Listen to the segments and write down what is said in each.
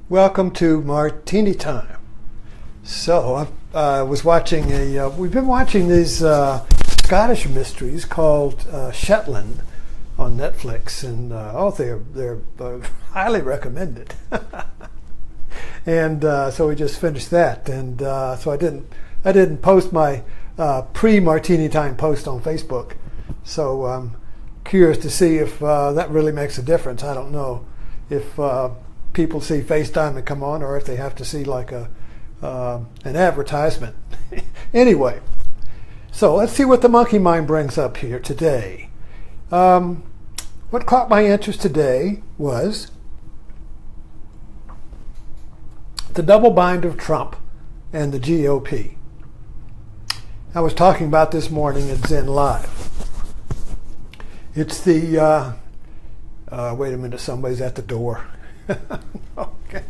Welcome to Martini Time. So I was watching we've been watching these Scottish mysteries called Shetland on Netflix, and they're highly recommended. And so we just finished that, and so I didn't post my pre-Martini Time post on Facebook. So I'm curious to see if that really makes a difference. I don't know if people see FaceTime and come on, or if they have to see like an advertisement. Anyway, so let's see what the monkey mind brings up here today. What caught my interest today was the double bind of Trump and the GOP. I was talking about this morning at Zen Live. It's the wait a minute, somebody's at the door. Okay.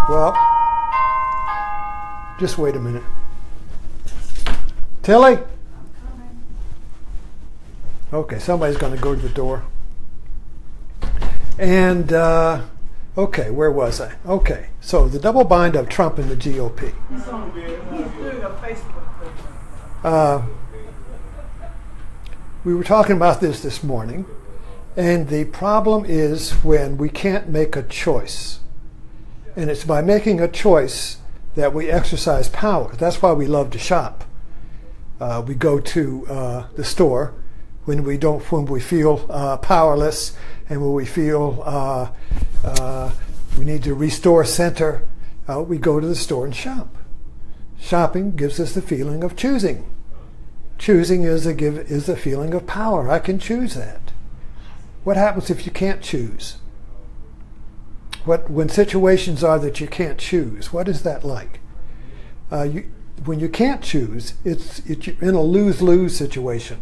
Well, just wait a minute. Tilly? Okay, somebody's going to go to the door. And, okay, where was I? Okay, so the double bind of Trump and the GOP. He's doing a Facebook. We were talking about this morning, and the problem is when we can't make a choice. And it's by making a choice that we exercise power. That's why we love to shop. We go to the store when we feel powerless, and when we feel we need to restore center. We go to the store and shop. Shopping gives us the feeling of choosing. Choosing is a feeling of power. I can choose that. What happens if you can't choose? When situations are that you can't choose, what is that like? When you can't choose, you're in a lose-lose situation.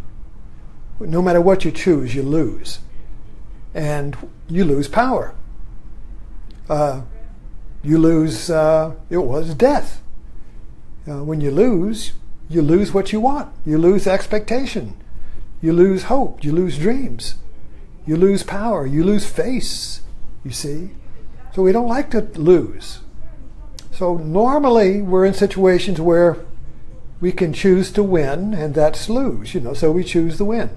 No matter what you choose, you lose. And you lose power. You lose, it was death. When you lose what you want. You lose expectation. You lose hope. You lose dreams. You lose power. You lose face, you see. So we don't like to lose. So normally we're in situations where we can choose to win, and that's lose, so we choose the win.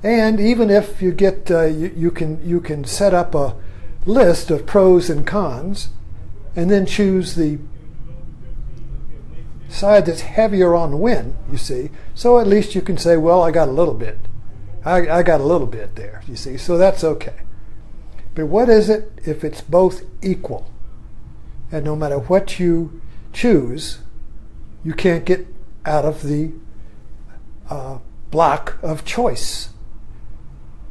And even if you get, you can set up a list of pros and cons, and then choose the side that's heavier on the win, you see. So at least you can say, well, I got a little bit. I got a little bit there, you see. So that's okay. But what is it if it's both equal? And no matter what you choose, you can't get out of the block of choice.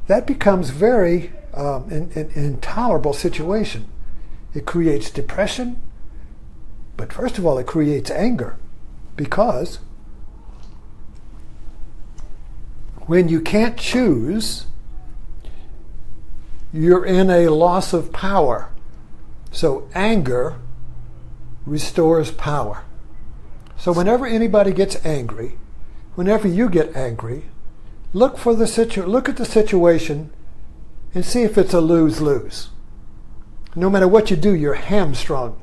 That becomes very an intolerable situation. It creates depression, but first of all, it creates anger, because when you can't choose, you're in a loss of power. So anger restores power. So whenever anybody gets angry, whenever you get angry, look at the situation and see if it's a lose-lose. No matter what you do, you're hamstrung.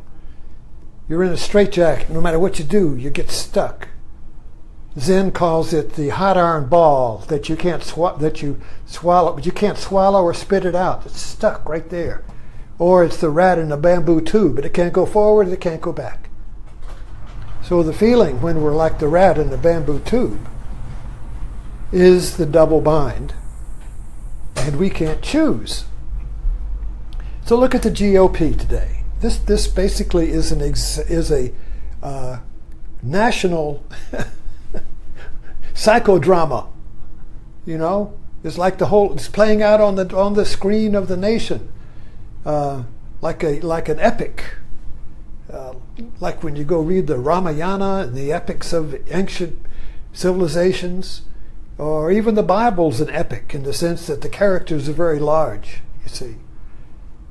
You're in a straitjacket. No matter what you do, you get stuck. Zen calls it the hot iron ball that you can't swallow, but you can't swallow or spit it out. It's stuck right there. Or it's the rat in a bamboo tube, but it can't go forward, it can't go back. So the feeling when we're like the rat in the bamboo tube is the double bind, and we can't choose. So look at the GOP today. This basically is a national psychodrama. It's like it's playing out on the screen of the nation, like an epic. Like when you go read the Ramayana and the epics of ancient civilizations, or even the Bible's an epic in the sense that the characters are very large, you see.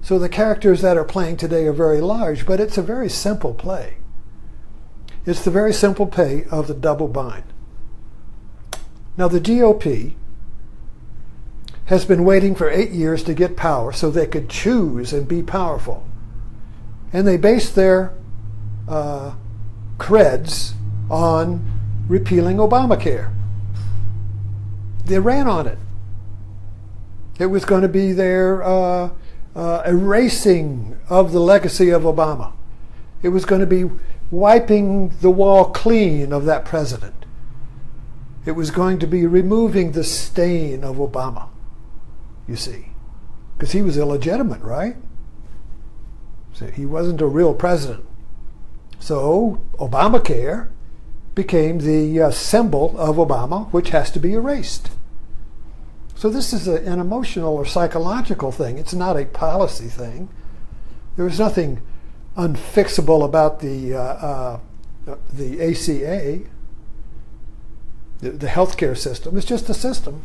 So the characters that are playing today are very large, but it's a very simple play. It's the very simple play of the double bind. Now the GOP has been waiting for 8 years to get power so they could choose and be powerful. And they based their creds on repealing Obamacare. They ran on it. It was going to be their erasing of the legacy of Obama. It was going to be wiping the wall clean of that president. It was going to be removing the stain of Obama, you see. Because he was illegitimate, right? So he wasn't a real president. So Obamacare became the symbol of Obama, which has to be erased. So this is an emotional or psychological thing. It's not a policy thing. There is nothing unfixable about the ACA, the healthcare system. It's just a system.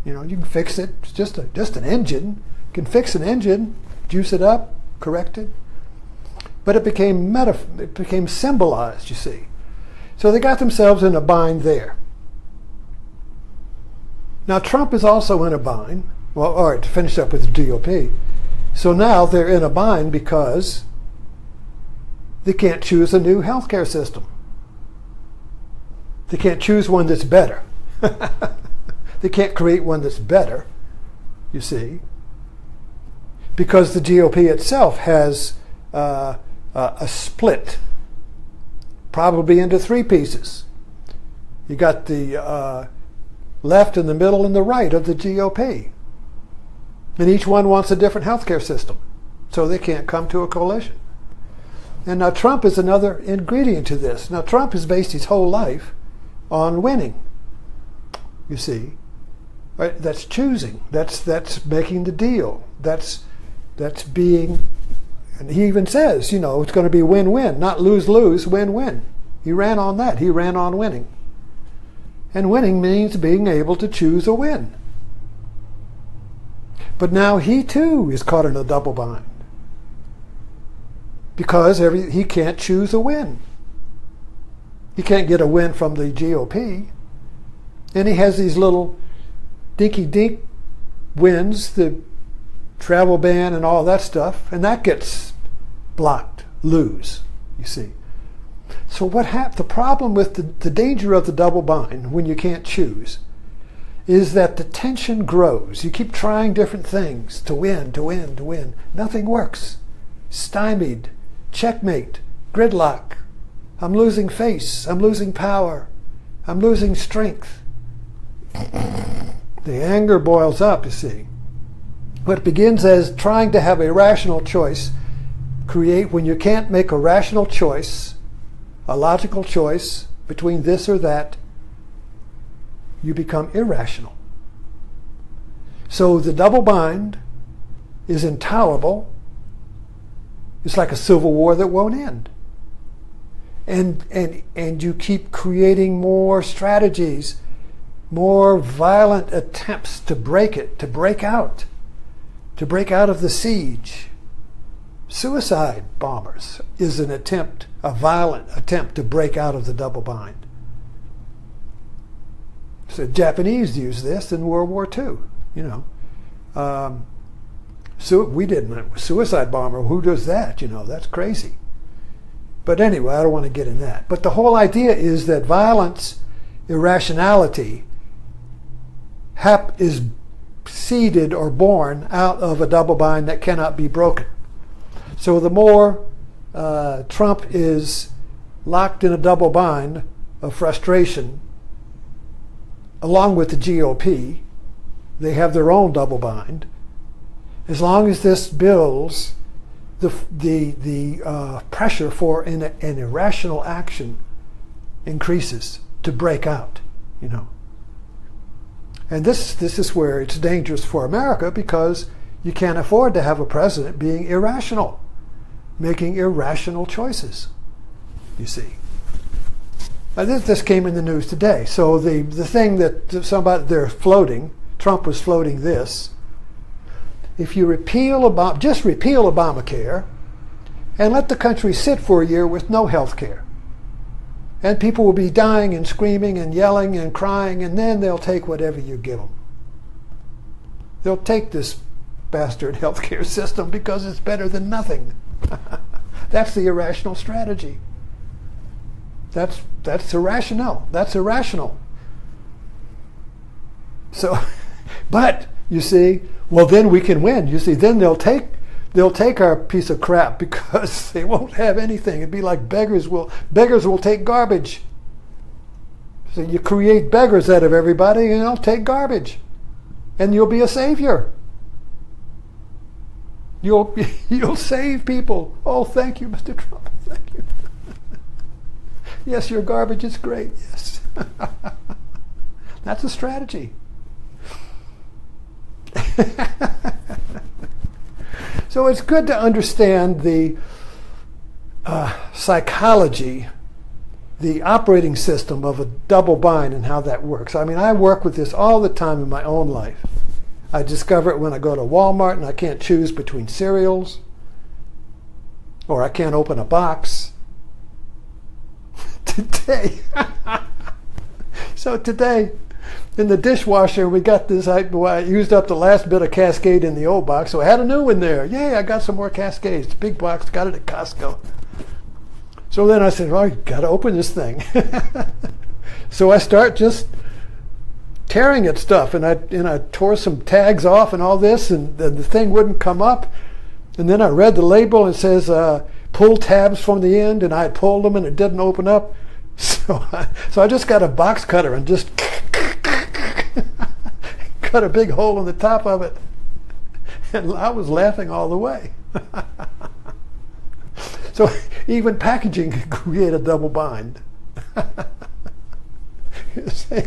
You know, you can fix it. It's just an engine. You can fix an engine, juice it up, correct it. But it became symbolized, you see. So they got themselves in a bind there. Now Trump is also in a bind. Well, all right, to finish up with the GOP. So now they're in a bind because they can't choose a new healthcare system. They can't choose one that's better. They can't create one that's better, you see, because the GOP itself has a split, probably into three pieces. You got the left and the middle and the right of the GOP. And each one wants a different healthcare system, so they can't come to a coalition. And now Trump is another ingredient to this. Now Trump has based his whole life on winning, you see. Right? That's choosing. That's making the deal. That's being, and he even says, you know, it's going to be win-win, not lose-lose, win-win. He ran on that. He ran on winning. And winning means being able to choose a win. But now he too is caught in a double bind because he can't choose a win. He can't get a win from the GOP. And he has these little dinky-dink wins, the travel ban and all that stuff, and that gets blocked, lose, you see. So the problem with the danger of the double bind when you can't choose is that the tension grows. You keep trying different things to win, to win, to win. Nothing works. Stymied, checkmate, gridlock. I'm losing face. I'm losing power. I'm losing strength. The anger boils up, you see. What begins as trying to have a rational choice, when you can't make a rational choice, a logical choice between this or that, you become irrational. So the double bind is intolerable. It's like a civil war that won't end. And you keep creating more strategies, more violent attempts to break it, to break out of the siege. Suicide bombers is a violent attempt to break out of the double bind. So the Japanese used this in World War II, you know. So we didn't. Suicide bomber, who does that? You know, that's crazy. But anyway, I don't want to get in that. But the whole idea is that violence, irrationality, is seeded or born out of a double bind that cannot be broken. So the more Trump is locked in a double bind of frustration, along with the GOP, they have their own double bind. As long as this builds, the pressure for an irrational action increases to break out, you know. And this is where it's dangerous for America, because you can't afford to have a president being irrational, making irrational choices, you see. Now this came in the news today. So the thing that they're floating, Trump was floating this: if you just repeal Obamacare and let the country sit for a year with no health care, and people will be dying and screaming and yelling and crying, and then they'll take whatever you give them. They'll take this bastard healthcare system because it's better than nothing. That's the irrational strategy. That's irrational. That's irrational. So, but you see, well then we can win. You see, then they'll take our piece of crap because they won't have anything. It'd be like beggars will take garbage. So you create beggars out of everybody and they'll take garbage. And you'll be a savior. You'll save people. Oh, thank you, Mr. Trump. Thank you. Yes, your garbage is great. Yes. That's a strategy. So it's good to understand the psychology, the operating system of a double bind and how that works. I mean, I work with this all the time in my own life. I discover it when I go to Walmart and I can't choose between cereals, or I can't open a box. Today, in the dishwasher, we got this. I used up the last bit of Cascade in the old box, so I had a new one there. Yay, I got some more Cascades. Big box, got it at Costco. So then I said, well, you got to open this thing. So I start just tearing at stuff, and I tore some tags off and all this, and the thing wouldn't come up. And then I read the label, and it says, pull tabs from the end, and I had pulled them, and it didn't open up. So I just got a box cutter and just cut a big hole in the top of it. And I was laughing all the way. So even packaging can create a double bind. You see?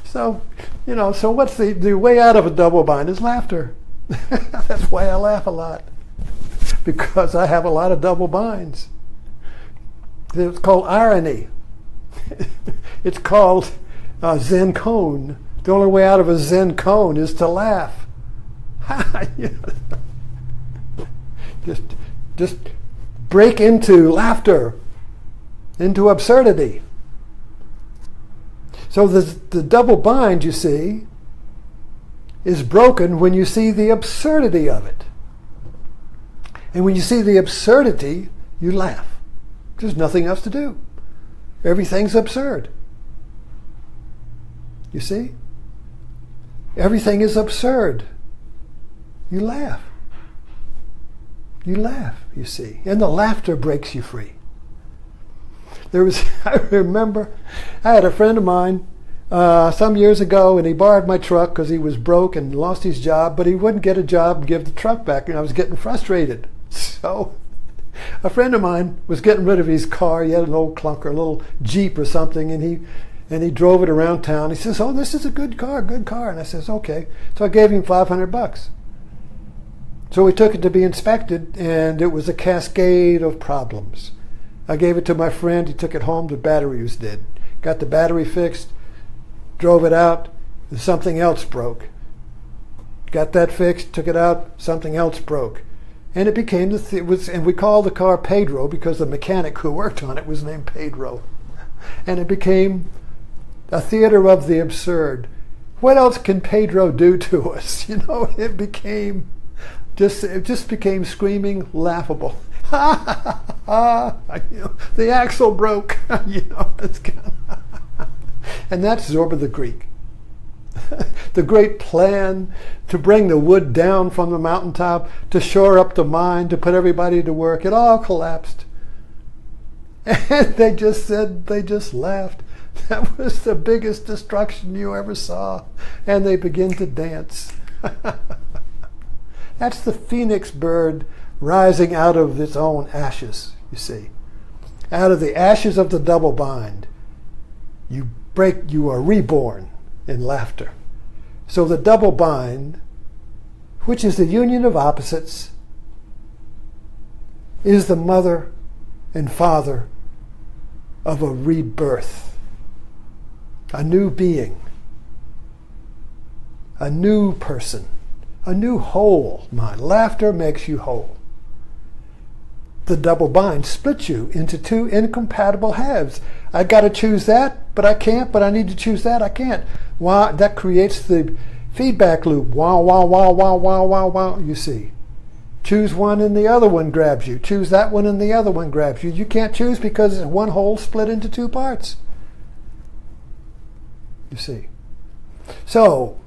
So what's the way out of a double bind is laughter. That's why I laugh a lot. Because I have a lot of double binds. It's called irony. It's called Zen cone. The only way out of a Zen cone is to laugh. Just break into laughter, into absurdity. So the double bind, you see, is broken when you see the absurdity of it. And when you see the absurdity, you laugh. There's nothing else to do. Everything's absurd. You see? Everything is absurd. You laugh. You laugh, you see. And the laughter breaks you free. I remember, I had a friend of mine some years ago, and he borrowed my truck because he was broke and lost his job, but he wouldn't get a job and give the truck back, and I was getting frustrated. So a friend of mine was getting rid of his car. He had an old clunker, a little Jeep or something, and he drove it around town. He says, "Oh, this is a good car." And I says, "Okay." So I gave him $500. So we took it to be inspected, and it was a cascade of problems. I gave it to my friend. He took it home. The battery was dead. Got the battery fixed, drove it out, and something else broke. Got that fixed, took it out, something else broke. And it became and we called the car Pedro because the mechanic who worked on it was named Pedro. And it became a theater of the absurd. What else can Pedro do to us? It just became screaming laughable. The axle broke. And that's Zorba the Greek. The great plan to bring the wood down from the mountaintop, to shore up the mine, to put everybody to work, it all collapsed. And they just laughed. That was the biggest destruction you ever saw. And they begin to dance. That's the phoenix bird rising out of its own ashes, you see. Out of the ashes of the double bind, you are reborn in laughter. So the double bind, which is the union of opposites, is the mother and father of a rebirth, a new being, a new person, a new whole mind. Laughter makes you whole. The double bind splits you into two incompatible halves. I got to choose that, but I can't, but I need to choose that, I can't. Why? That creates the Feedback loop. Wow, wow, wow, wow, wow, wow, wow. You see. Choose one and the other one grabs you. Choose that one and the other one grabs you. You can't choose because it's one whole split into two parts. You see. So,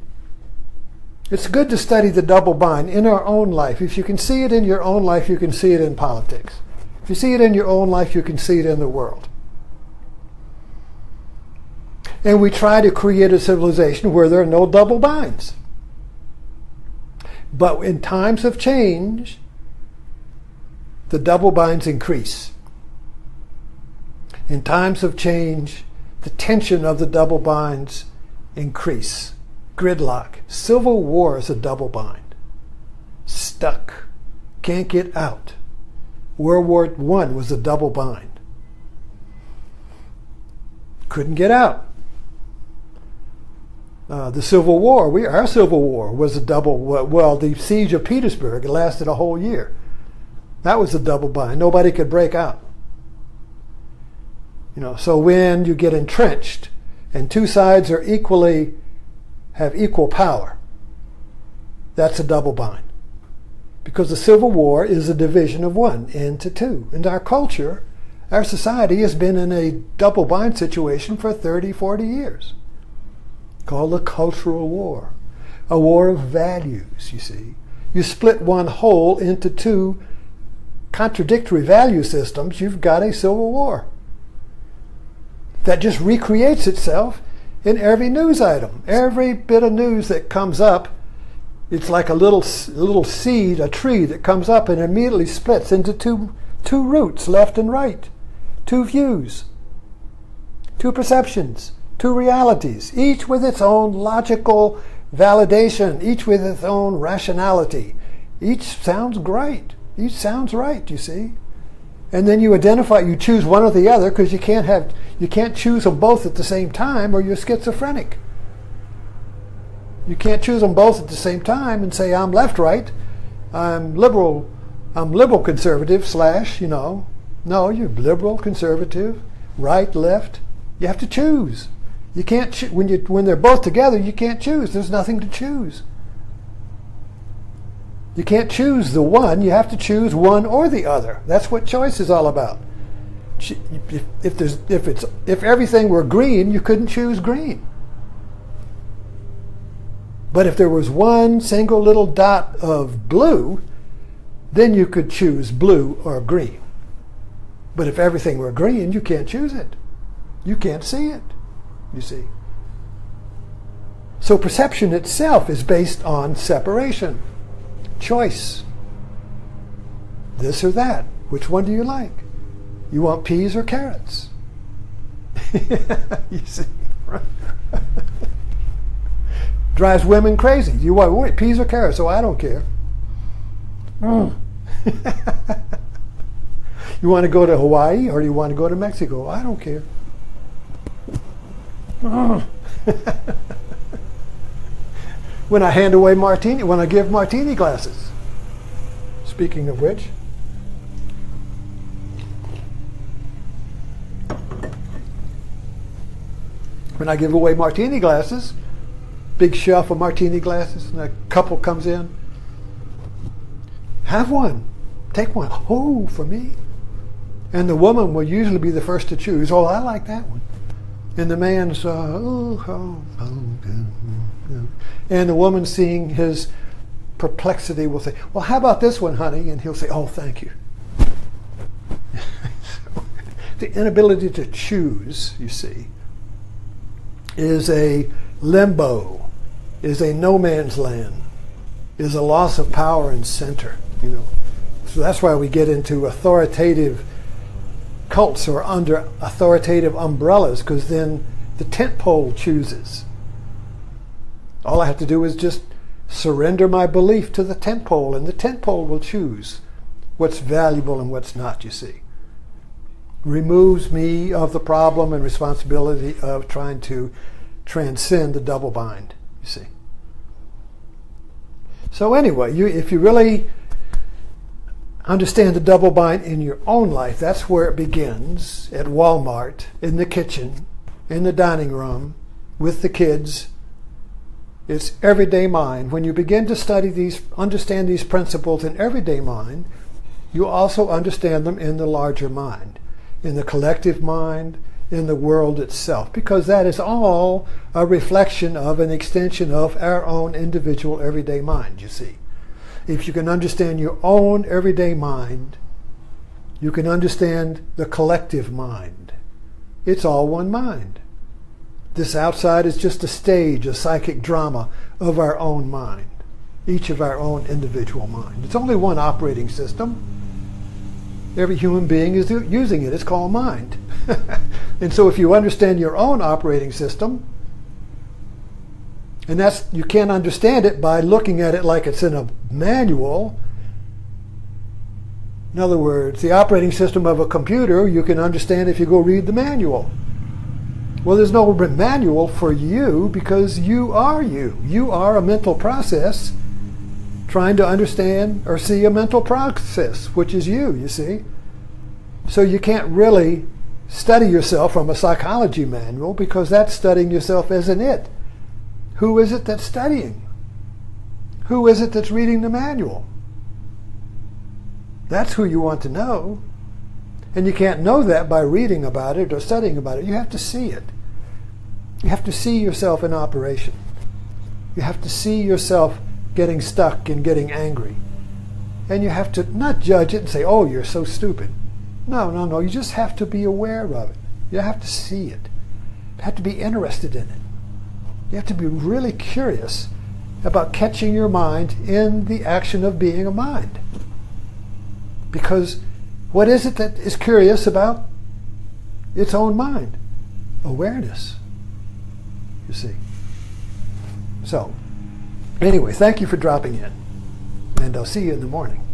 it's good to study the double bind in our own life. If you can see it in your own life, you can see it in politics. If you see it in your own life, you can see it in the world. And we try to create a civilization where there are no double binds. But in times of change, the double binds increase. In times of change, the tension of the double binds increase. Gridlock. Civil war is a double bind. Stuck. Can't get out. World War I was a double bind. Couldn't get out. The Civil War, our Civil War was a double, well, the siege of Petersburg lasted a whole year. That was a double bind. Nobody could break out. So when you get entrenched and two sides are have equal power, that's a double bind. Because the Civil War is a division of one into two. And our culture, our society has been in a double bind situation for 30, 40 years. Called the cultural war. A war of values, you see. You split one whole into two contradictory value systems, you've got a civil war. That just recreates itself in every news item. Every bit of news that comes up, it's like a little seed, a tree that comes up and immediately splits into two roots, left and right. Two views. Two perceptions. Two realities, each with its own logical validation, each with its own rationality. Each sounds great. Each sounds right, you see. And then you choose one or the other because you can't choose them both at the same time or you're schizophrenic. You can't choose them both at the same time and say, I'm left-right, I'm liberal conservative / No, you're liberal, conservative, right, left. You have to choose. You can't when they're both together. You can't choose. There's nothing to choose. You can't choose the one. You have to choose one or the other. That's what choice is all about. If everything were green, you couldn't choose green. But if there was one single little dot of blue, then you could choose blue or green. But if everything were green, you can't choose it. You can't see it. You see. So perception itself is based on separation, choice. This or that. Which one do you like? You want peas or carrots? You see. Drives women crazy. You want peas or carrots? Oh, I don't care. You want to go to Hawaii or do you want to go to Mexico? I don't care. When I give martini glasses. Speaking of which, when I give away martini glasses, big shelf of martini glasses, and a couple comes in, have one, take one. Oh, for me. And the woman will usually be the first to choose. Oh, I like that one. And the man's, and the woman, seeing his perplexity, will say, well, how about this one, honey? And he'll say, oh, thank you. The inability to choose, you see, is a limbo, is a no man's land, is a loss of power and center, So that's why we get into authoritative cults or under authoritative umbrellas, because then the tent pole chooses. All I have to do is just surrender my belief to the tent pole, and the tent pole will choose what's valuable and what's not, you see. Removes me of the problem and responsibility of trying to transcend the double bind, you see. So anyway, if you really understand the double bind in your own life, that's where it begins, at Walmart, in the kitchen, in the dining room, with the kids, It's everyday mind. When you begin to study these, understand these principles in everyday mind, you also understand them in the larger mind, in the collective mind, in the world itself, because that is all a reflection of an extension of our own individual everyday mind, you see. If you can understand your own everyday mind, you can understand the collective mind. It's all one mind. This outside is just a stage, a psychic drama of our own mind, each of our own individual mind. It's only one operating system. Every human being is using it. It's called mind. And so if you understand your own operating system, and you can't understand it by looking at it like it's in a manual. In other words, the operating system of a computer you can understand if you go read the manual. Well, there's no manual for you because you are you. You are a mental process trying to understand or see a mental process, which is you see. So you can't really study yourself from a psychology manual because that's studying yourself as an it. Who is it that's studying? Who is it that's reading the manual? That's who you want to know. And you can't know that by reading about it or studying about it. You have to see it. You have to see yourself in operation. You have to see yourself getting stuck and getting angry. And you have to not judge it and say, oh, you're so stupid. No. You just have to be aware of it. You have to see it. You have to be interested in it. You have to be really curious about catching your mind in the action of being a mind. Because what is it that is curious about its own mind? Awareness, you see. So, anyway, thank you for dropping in. And I'll see you in the morning.